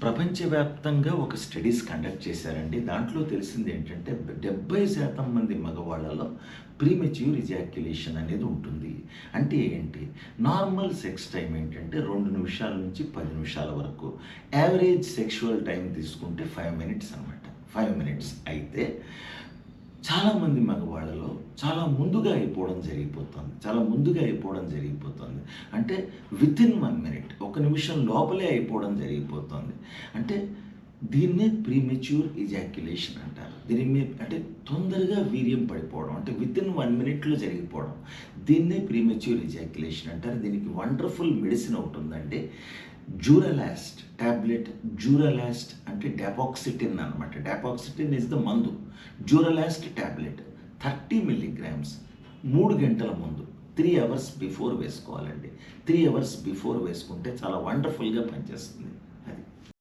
ప్రపంచవ్యాప్తంగా ఒక studies conduct చేశారండి. దాంట్లో తెలిసింది ఏంటంటే 70% మంది మగవాళ్ళలో ప్రీమెచ్యూర్ ఇజాక్యులేషన్ అనేది ఉంటుంది. అంటే ఏంటి? నార్మల్ సెక్స్ టైం ఏంటంటే 2 నిమిషాల నుంచి 10 నిమిషాల వరకు. యావరేజ్ సెక్షువల్ టైం తీసుకుంటే 5 మినిట్స్ అనమాట. 5 మినిట్స్. అయితే చాలామంది మగవాళ్ళలో చాలా ముందుగా అయిపోవడం జరిగిపోతుంది. అంటే వితిన్ 1 మినిట్, 1 నిమిషం లోపలే అయిపోవడం జరిగిపోతుంది. అంటే దీన్నే ప్రీమెచ్యూర్ ఇజాక్యులేషన్ అంటారు. అంటే తొందరగా వీర్యం పడిపోవడం, అంటే వితిన్ 1 మినిట్లో జరిగిపోవడం. దీన్నే ప్రీమెచ్యూర్ ఇజాక్యులేషన్ అంటారు. దీనికి వండర్ఫుల్ మెడిసిన్ ఒకటి ఉందండి. డ్యూరలాస్ట్ ట్యాబ్లెట్. డ్యూరలాస్ట్ అంటే డాపాక్సిటిన్ అనమాట. డాపాక్సిటిన్ ఇస్ ద మందు. డ్యూరలాస్ట్ ట్యాబ్లెట్ 30 మిల్లీగ్రామ్స్ 3 గంటల ముందు 3 అవర్స్ బిఫోర్ వేసుకోవాలండి. 3 అవర్స్ బిఫోర్ వేసుకుంటే చాలా వండర్ఫుల్గా పనిచేస్తుంది.